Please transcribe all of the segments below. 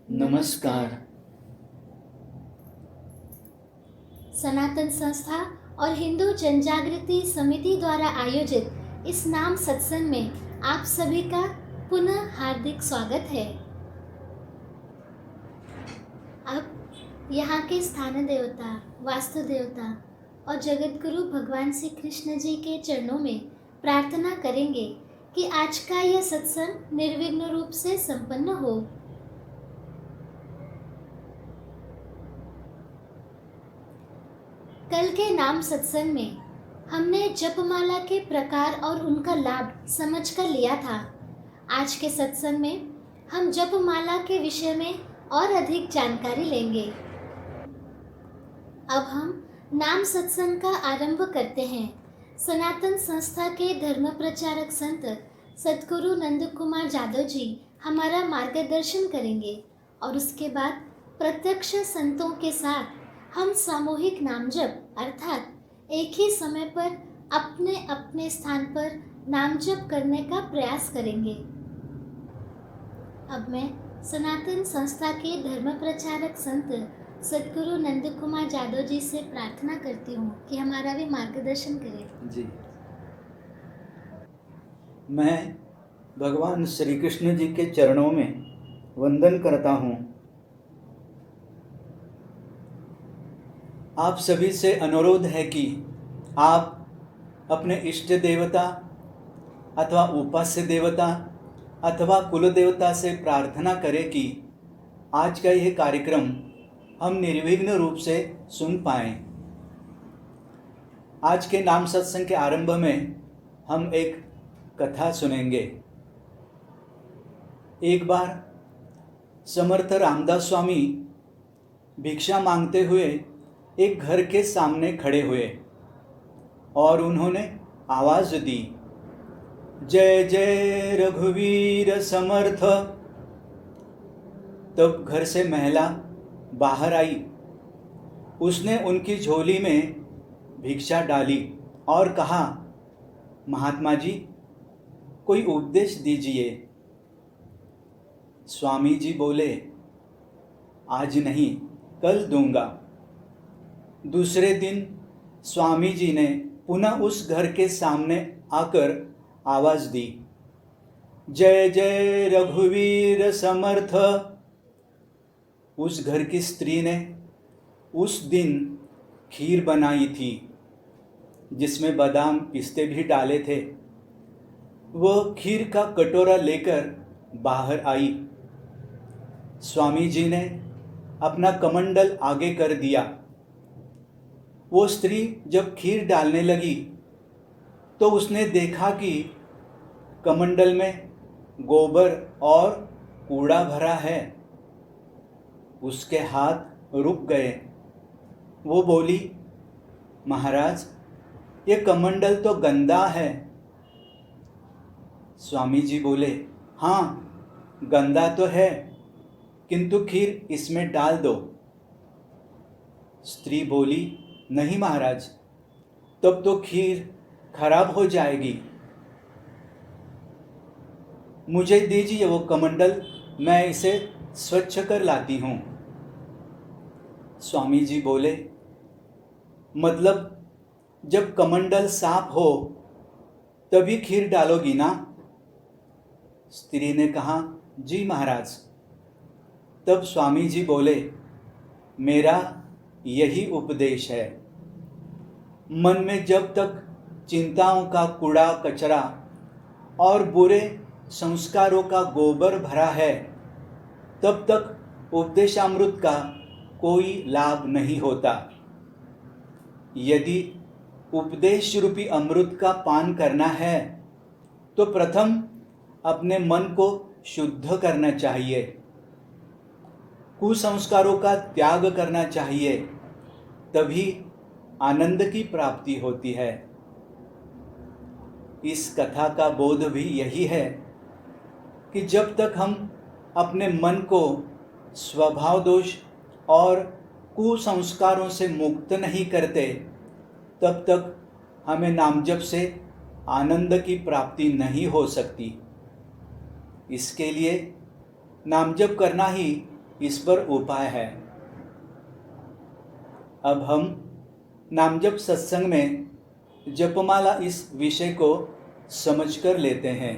नमस्कार। सनातन संस्था और हिंदू जनजागृति समिति द्वारा आयोजित इस नाम सत्संग में आप सभी का पुनः हार्दिक स्वागत है। अब यहाँ के स्थान देवता, वास्तु देवता और जगत गुरु भगवान श्री कृष्ण जी के चरणों में प्रार्थना करेंगे कि आज का यह सत्संग निर्विघ्न रूप से संपन्न हो। कल के नाम सत्संग में हमने जपमाला के प्रकार और उनका लाभ समझ कर लिया था। आज के सत्संग में हम जपमाला के विषय में और अधिक जानकारी लेंगे। अब हम नाम सत्संग का आरंभ करते हैं। सनातन संस्था के धर्म प्रचारक संत सद्गुरु नंद कुमार जादव जी हमारा मार्गदर्शन करेंगे और उसके बाद प्रत्यक्ष संतों के साथ हम सामूहिक नाम जप अर्थात एक ही समय पर अपने अपने स्थान पर नाम जप करने का प्रयास करेंगे। अब मैं सनातन संस्था के धर्म प्रचारक संत सद्गुरु नंद कुमार जादव जी से प्रार्थना करती हूँ कि हमारा भी मार्गदर्शन करें। जी, मैं भगवान श्री कृष्ण जी के चरणों में वंदन करता हूँ। आप सभी से अनुरोध है कि आप अपने इष्ट देवता अथवा उपास्य देवता अथवा कुल देवता से प्रार्थना करें कि आज का यह कार्यक्रम हम निर्विघ्न रूप से सुन पाएं। आज के नाम सत्संग के आरंभ में हम एक कथा सुनेंगे। एक बार समर्थ रामदास स्वामी भिक्षा मांगते हुए एक घर के सामने खड़े हुए और उन्होंने आवाज दी, जय जय रघुवीर समर्थ। तब घर से महिला बाहर आई। उसने उनकी झोली में भिक्षा डाली और कहा, महात्मा जी कोई उपदेश दीजिए। स्वामी जी बोले, आज नहीं कल दूंगा। दूसरे दिन स्वामी जी ने पुनः उस घर के सामने आकर आवाज दी, जय जय रघुवीर समर्थ। उस घर की स्त्री ने उस दिन खीर बनाई थी जिसमें बादाम पिस्ते भी डाले थे। वह खीर का कटोरा लेकर बाहर आई। स्वामी जी ने अपना कमंडल आगे कर दिया। वो स्त्री जब खीर डालने लगी तो उसने देखा कि कमंडल में गोबर और कूड़ा भरा है। उसके हाथ रुक गए। वो बोली, महाराज ये कमंडल तो गंदा है। स्वामी जी बोले, हाँ गंदा तो है, किंतु खीर इसमें डाल दो। स्त्री बोली, नहीं महाराज, तब तो खीर खराब हो जाएगी। मुझे दीजिए वो कमंडल, मैं इसे स्वच्छ कर लाती हूँ। स्वामी जी बोले, मतलब जब कमंडल साफ हो तभी खीर डालोगी ना? स्त्री ने कहा, जी महाराज। तब स्वामी जी बोले, मेरा यही उपदेश है। मन में जब तक चिंताओं का कूड़ा कचरा और बुरे संस्कारों का गोबर भरा है, तब तक उपदेशामृत का कोई लाभ नहीं होता। यदि उपदेश रूपी अमृत का पान करना है तो प्रथम अपने मन को शुद्ध करना चाहिए, कुसंस्कारों का त्याग करना चाहिए, तभी आनंद की प्राप्ति होती है। इस कथा का बोध भी यही है कि जब तक हम अपने मन को स्वभाव दोष और कुसंस्कारों से मुक्त नहीं करते, तब तक हमें नामजप से आनंद की प्राप्ति नहीं हो सकती। इसके लिए नामजप करना ही इस पर उपाय है। अब हम नामजप सत्संग में जपमाला इस विषय को समझकर लेते हैं।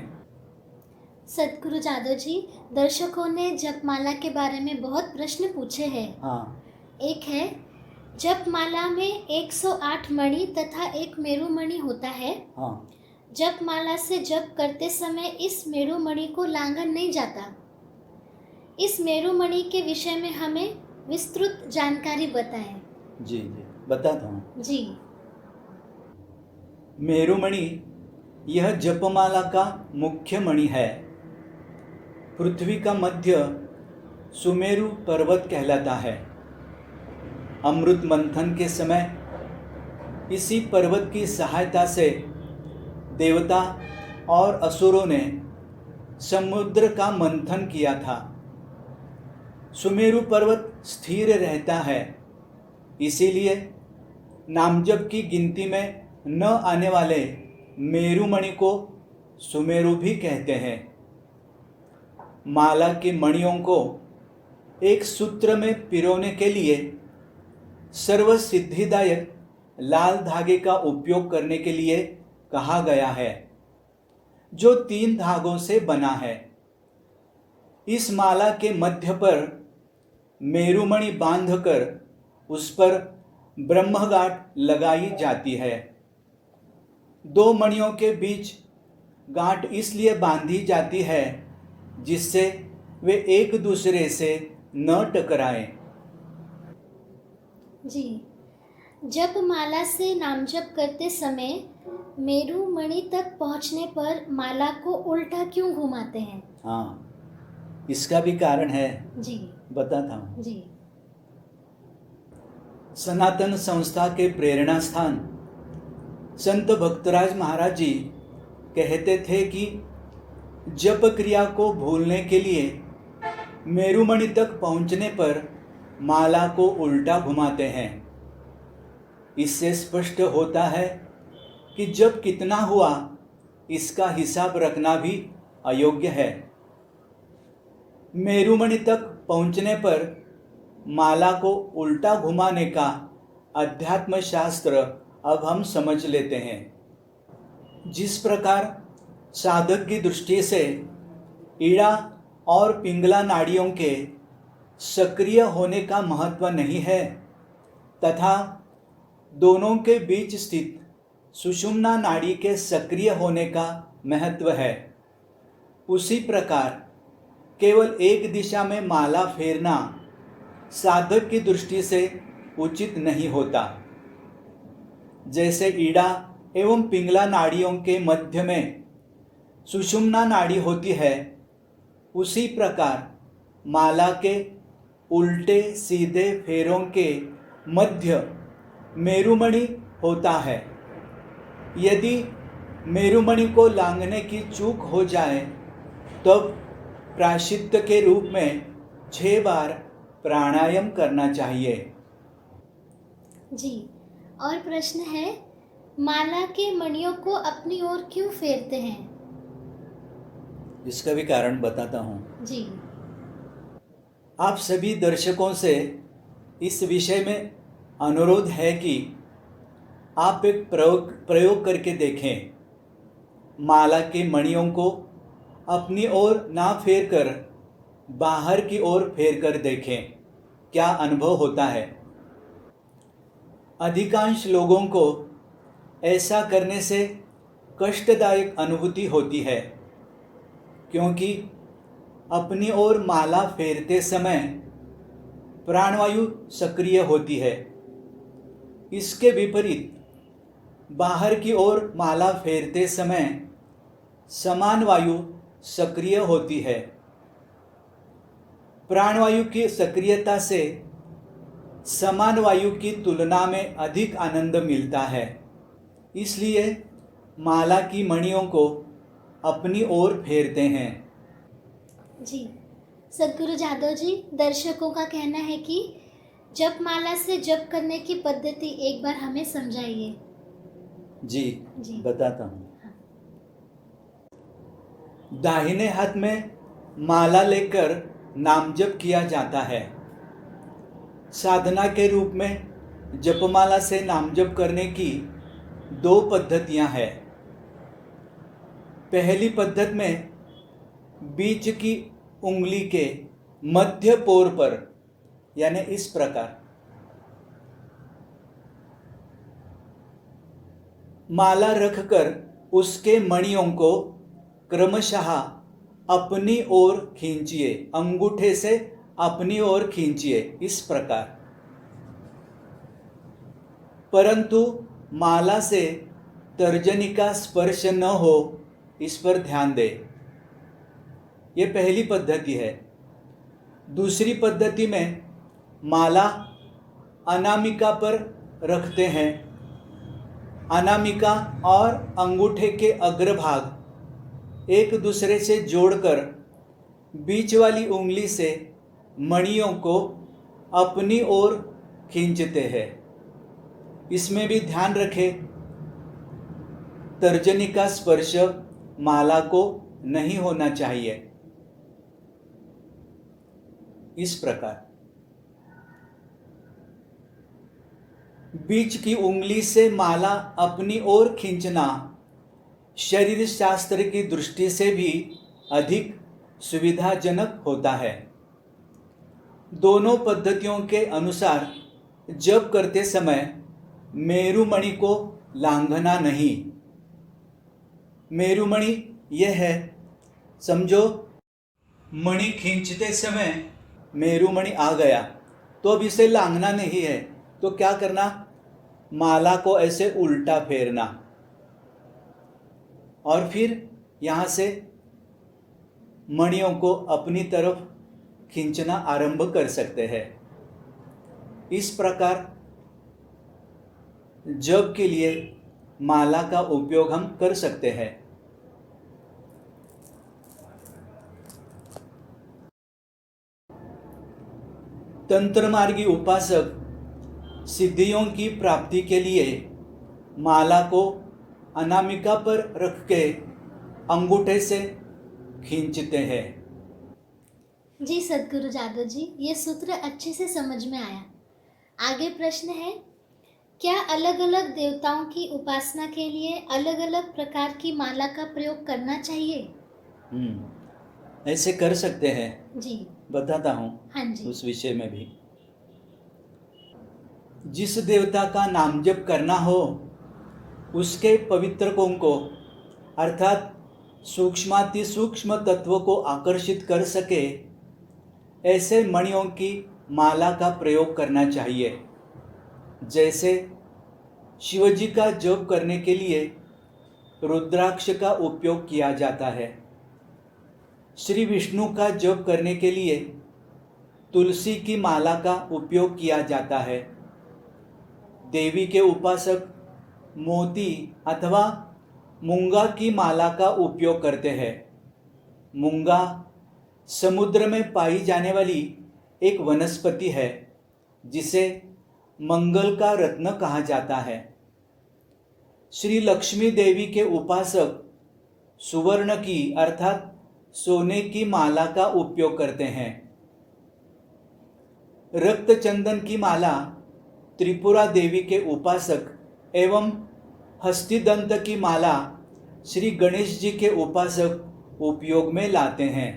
सदगुरु जादव जी, दर्शकों ने जपमाला के बारे में बहुत प्रश्न पूछे हैं। हाँ एक है, जपमाला में 108 मणि तथा एक मेरुमणि होता है। हाँ जपमाला से जप करते समय इस मेरुमणि को लांघन नहीं जाता। इस मेरुमणि के विषय में हमें विस्तृत जानकारी बताएं। जी बताता हूँ। जी मेरुमणि यह जपमाला का मुख्य मणि है। पृथ्वी का मध्य सुमेरु पर्वत कहलाता है। अमृत मंथन के समय इसी पर्वत की सहायता से देवता और असुरों ने समुद्र का मंथन किया था। सुमेरु पर्वत स्थिर रहता है, इसीलिए नामजप की गिनती में न आने वाले मेरुमणि को सुमेरु भी कहते हैं। माला के मणियों को एक सूत्र में पिरोने के लिए सर्व सिद्धिदायक लाल धागे का उपयोग करने के लिए कहा गया है, जो 3 धागों से बना है। इस माला के मध्य पर मेरुमणि बांधकर उस पर ब्रह्मगांठ लगाई जाती है। 2 मणियों के बीच गांठ इसलिए बांधी जाती है जिससे वे एक दूसरे से न टकराएं। जी, जपमाला से नामजप करते समय मेरुमणि तक पहुंचने पर माला को उल्टा क्यों घुमाते हैं? हाँ, इसका भी कारण है। जी बताता हूँ। जी सनातन संस्था के प्रेरणा स्थान संत भक्तराज महाराज जी कहते थे कि जप क्रिया को भूलने के लिए मेरुमणि तक पहुंचने पर माला को उल्टा घुमाते हैं। इससे स्पष्ट होता है कि जप कितना हुआ इसका हिसाब रखना भी अयोग्य है। मेरुमणि तक पहुंचने पर माला को उल्टा घुमाने का अध्यात्म शास्त्र अब हम समझ लेते हैं। जिस प्रकार साधक की दृष्टि से ईड़ा और पिंगला नाड़ियों के सक्रिय होने का महत्व नहीं है तथा दोनों के बीच स्थित सुषुम्ना नाड़ी के सक्रिय होने का महत्व है, उसी प्रकार केवल एक दिशा में माला फेरना साधक की दृष्टि से उचित नहीं होता। जैसे ईड़ा एवं पिंगला नाड़ियों के मध्य में सुषुम्ना नाड़ी होती है, उसी प्रकार माला के उल्टे सीधे फेरों के मध्य मेरुमणि होता है। यदि मेरुमणि को लांघने की चूक हो जाए तब प्रायश्चित्त के रूप में 6 बार प्राणायाम करना चाहिए। जी, और प्रश्न है, माला के मणियों को अपनी ओर क्यों फेरते हैं? इसका भी कारण बताता हूँ। जी आप सभी दर्शकों से इस विषय में अनुरोध है कि आप एक प्रयोग करके देखें। माला के मणियों को अपनी ओर ना फेर कर बाहर की ओर फेर कर देखें, क्या अनुभव होता है। अधिकांश लोगों को ऐसा करने से कष्टदायक अनुभूति होती है, क्योंकि अपनी ओर माला फेरते समय प्राणवायु सक्रिय होती है। इसके विपरीत बाहर की ओर माला फेरते समय समान वायु सक्रिय होती है। प्राणवायु की सक्रियता से समान वायु की तुलना में अधिक आनंद मिलता है, इसलिए माला की मणियों को अपनी ओर फेरते हैं। जी, सदगुरु जादव जी, दर्शकों का कहना है कि जपमाला से जप करने की पद्धति एक बार हमें समझाइए। जी बताता हूँ। हाँ। दाहिने हाथ में माला लेकर नामजप किया जाता है। साधना के रूप में जपमाला से नामजप करने की 2 पद्धतियां हैं। पहली पद्धति में बीच की उंगली के मध्य पोर पर, यानी इस प्रकार माला रखकर उसके मणियों को क्रमशः अपनी ओर खींचिए, अंगूठे से अपनी ओर खींचिए, इस प्रकार। परंतु माला से तर्जनी का स्पर्श न हो, इस पर ध्यान दें। यह पहली पद्धति है। दूसरी पद्धति में माला अनामिका पर रखते हैं। अनामिका और अंगूठे के अग्रभाग एक दूसरे से जोड़कर बीच वाली उंगली से मणियों को अपनी ओर खींचते हैं। इसमें भी ध्यान रखें, तर्जनी का स्पर्श माला को नहीं होना चाहिए, इस प्रकार। बीच की उंगली से माला अपनी ओर खींचना शरीर शास्त्र की दृष्टि से भी अधिक सुविधाजनक होता है। दोनों पद्धतियों के अनुसार जप करते समय मेरुमणि को लांघना नहीं। मेरुमणि यह है, समझो मणि खींचते समय मेरुमणि आ गया तो अब इसे लांघना नहीं है, तो क्या करना, माला को ऐसे उल्टा फेरना और फिर यहाँ से मणियों को अपनी तरफ खींचना आरंभ कर सकते हैं। इस प्रकार जप के लिए माला का उपयोग हम कर सकते हैं। तंत्र मार्गी उपासक सिद्धियों की प्राप्ति के लिए माला को अनामिका पर रख के अंगूठे से खींचते हैं। जी सद्गुरु जादव जी, ये सूत्र अच्छे से समझ में आया। आगे प्रश्न है, क्या अलग अलग देवताओं की उपासना के लिए अलग अलग प्रकार की माला का प्रयोग करना चाहिए? ऐसे कर सकते हैं जी, बताता हूँ। हाँ जी। उस विषय में भी जिस देवता का नाम जप करना हो उसके पवित्रकों को, अर्थात सूक्ष्माति सूक्ष्म तत्व को आकर्षित कर सके ऐसे मणियों की माला का प्रयोग करना चाहिए। जैसे शिवजी का जप करने के लिए रुद्राक्ष का उपयोग किया जाता है। श्री विष्णु का जप करने के लिए तुलसी की माला का उपयोग किया जाता है। देवी के उपासक मोती अथवा मूंगा की माला का उपयोग करते हैं। मूंगा समुद्र में पाई जाने वाली एक वनस्पति है जिसे मंगल का रत्न कहा जाता है। श्री लक्ष्मी देवी के उपासक सुवर्ण की अर्थात सोने की माला का उपयोग करते हैं। रक्त चंदन की माला त्रिपुरा देवी के उपासक एवं हस्तिदंत की माला श्री गणेश जी के उपासक उपयोग में लाते हैं।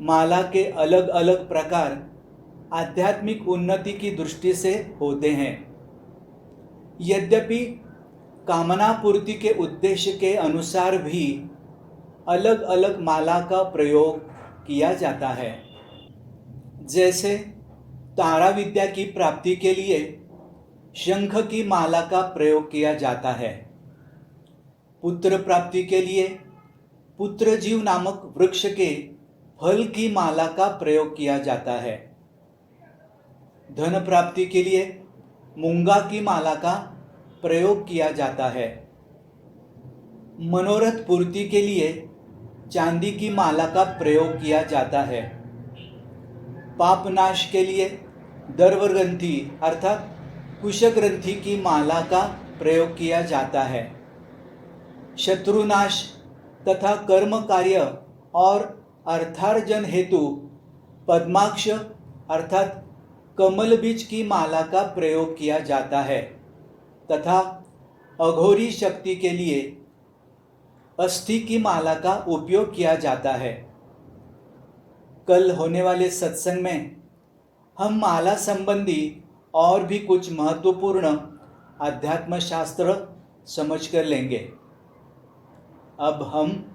माला के अलग अलग प्रकार आध्यात्मिक उन्नति की दृष्टि से होते हैं। यद्यपि कामना पूर्ति के उद्देश्य के अनुसार भी अलग अलग माला का प्रयोग किया जाता है। जैसे तारा विद्या की प्राप्ति के लिए शंख की माला का प्रयोग किया जाता है। पुत्र प्राप्ति के लिए पुत्रजीव नामक वृक्ष के फल की माला का प्रयोग किया जाता है। धन प्राप्ति के लिए मूंगा की माला का प्रयोग किया जाता है। मनोरथ पूर्ति के लिए चांदी की माला का प्रयोग किया जाता है। पाप नाश के लिए दर्व ग्रंथि अर्थात कुश ग्रंथि की माला का प्रयोग किया जाता है। शत्रुनाश तथा कर्म कार्य और अर्थार्जन हेतु पद्माक्ष अर्थात कमल बीज की माला का प्रयोग किया जाता है तथा अघोरी शक्ति के लिए अस्थि की माला का उपयोग किया जाता है। कल होने वाले सत्संग में हम माला संबंधी और भी कुछ महत्वपूर्ण अध्यात्म शास्त्र समझ कर लेंगे। अब हम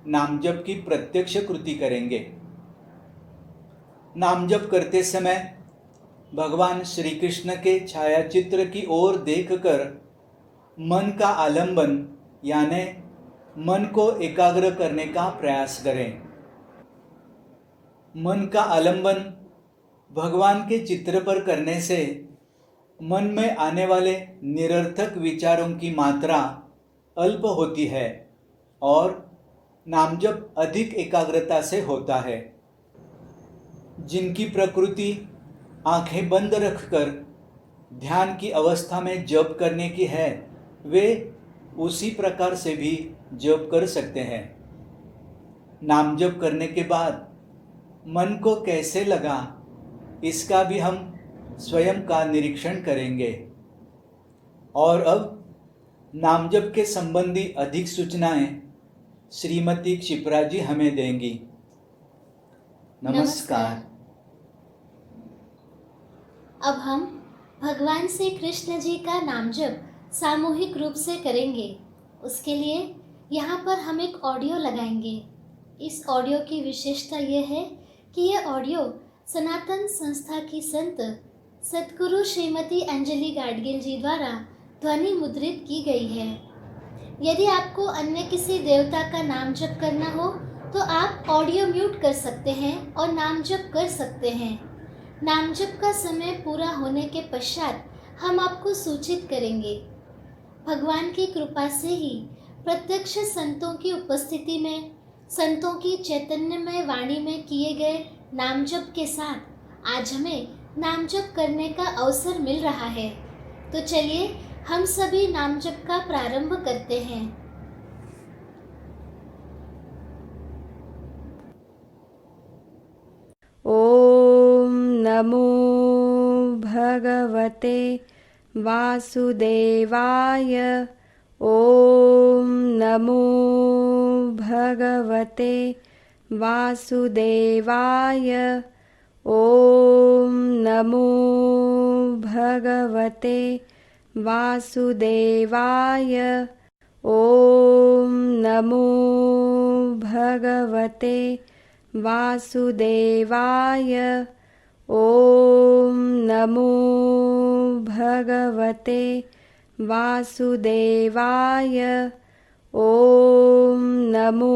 नामजप की प्रत्यक्ष कृति करेंगे। नामजप करते समय भगवान श्री कृष्ण के छायाचित्र की ओर देखकर मन का आलंबन यानी मन को एकाग्र करने का प्रयास करें। मन का आलंबन भगवान के चित्र पर करने से मन में आने वाले निरर्थक विचारों की मात्रा अल्प होती है और नामजप अधिक एकाग्रता से होता है। जिनकी प्रकृति आंखें बंद रखकर ध्यान की अवस्था में जप करने की है, वे उसी प्रकार से भी जप कर सकते हैं। नामजप करने के बाद मन को कैसे लगा, इसका भी हम स्वयं का निरीक्षण करेंगे। और अब नामजप के संबंधी अधिक सूचनाएं श्रीमती क्षिप्रा जी हमें देंगी। नमस्कार। अब हम भगवान श्री कृष्ण जी का नामजप सामूहिक रूप से करेंगे। उसके लिए यहाँ पर हम एक ऑडियो लगाएंगे। इस ऑडियो की विशेषता यह है कि यह ऑडियो सनातन संस्था की संत सद्गुरु श्रीमती अंजलि गाडगिल जी द्वारा ध्वनि मुद्रित की गई है। यदि आपको अन्य किसी देवता का नाम जप करना हो तो आप ऑडियो म्यूट कर सकते हैं और नाम जप कर सकते हैं। नाम जप का समय पूरा होने के पश्चात हम आपको सूचित करेंगे। भगवान की कृपा से ही प्रत्यक्ष संतों की उपस्थिति में, संतों की चैतन्यमय वाणी में किए गए नाम जप के साथ आज हमें नाम जप करने का अवसर मिल रहा है। तो चलिए हम सभी नाम जप का प्रारंभ करते हैं। ओम नमो भगवते वासुदेवाय। ओम नमो भगवते वासुदेवाय। ओम नमो भगवते वासुदेवाय। ओम नमो भगवते वासुदेवाय। ओम नमो भगवते वासुदेवाय। ओम नमो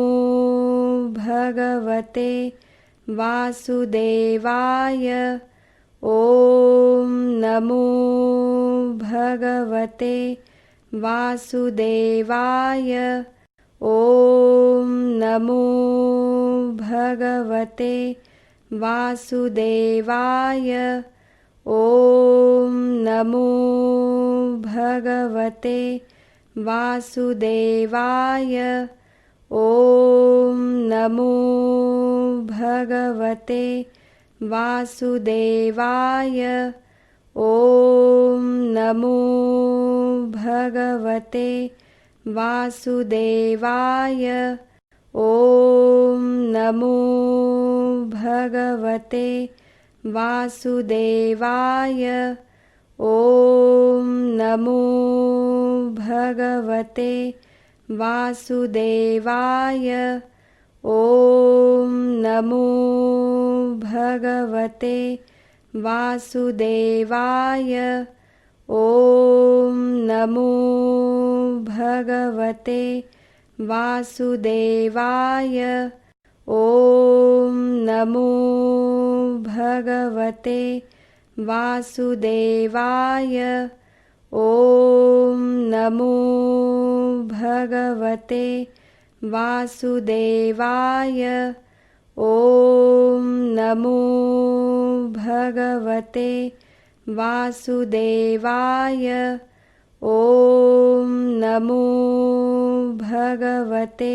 भगवते वासुदेवाय। ओम नमो भगवते वासुदेवाय। ओम नमो भगवते वासुदेवाय। ओम नमो भगवते वासुदेवाय। ओम नमो भगवते वासुदेवाय। ओम नमो भगवते वासुदेवाय। ओम नमो भगवते वासुदेवाय। ओम नमो भगवते वासुदेवाय। ओम नमो भगवते वासुदेवाय। ओम नमो भगवते वासुदेवाय। ओम नमो भगवते वासुदेवाय। ओम नमो भगवते वासुदेवाय। ओम नमो भगवते वासुदेवाय। ओम नमो भगवते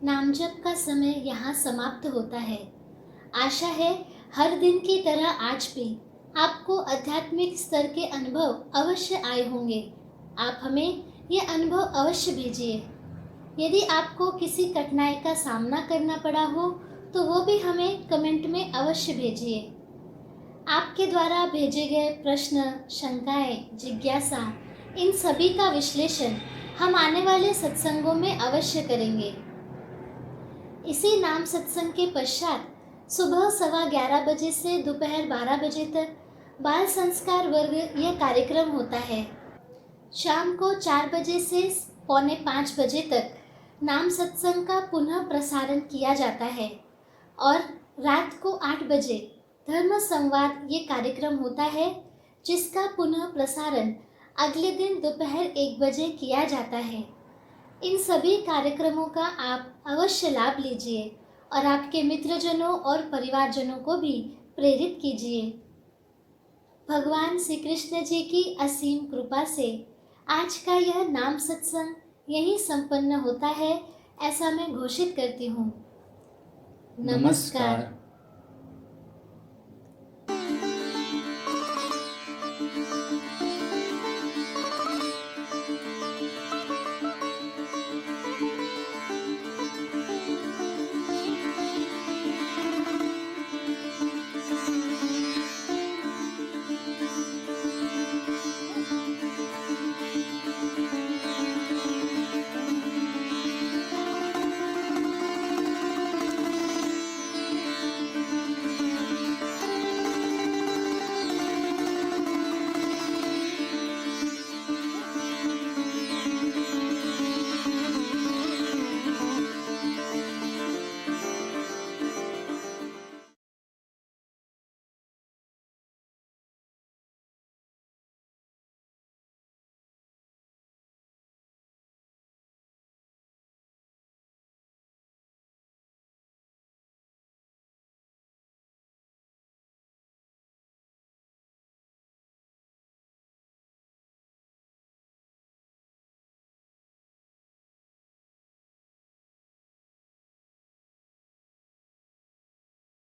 नाम जप का समय यहाँ समाप्त होता है। आशा है हर दिन की तरह आज भी आपको आध्यात्मिक स्तर के अनुभव अवश्य आए होंगे। आप हमें ये अनुभव अवश्य भेजिए। यदि आपको किसी कठिनाई का सामना करना पड़ा हो तो वो भी हमें कमेंट में अवश्य भेजिए। आपके द्वारा भेजे गए प्रश्न, शंकाएं, जिज्ञासा, इन सभी का विश्लेषण हम आने वाले सत्संगों में अवश्य करेंगे। इसी नाम सत्संग के पश्चात सुबह 11:15 बजे से दोपहर 12 बजे तक बाल संस्कार वर्ग यह कार्यक्रम होता है। शाम को 4 बजे से 4:45 बजे तक नाम सत्संग का पुनः प्रसारण किया जाता है और रात को 8 बजे धर्म संवाद ये कार्यक्रम होता है, जिसका पुनः प्रसारण अगले दिन दोपहर 1 बजे किया जाता है। इन सभी कार्यक्रमों का आप अवश्य लाभ लीजिए और आपके मित्रजनों और परिवारजनों को भी प्रेरित कीजिए। भगवान श्री कृष्ण जी की असीम कृपा से आज का यह नाम सत्संग यहीं संपन्न होता है, ऐसा मैं घोषित करती हूँ। नमस्कार।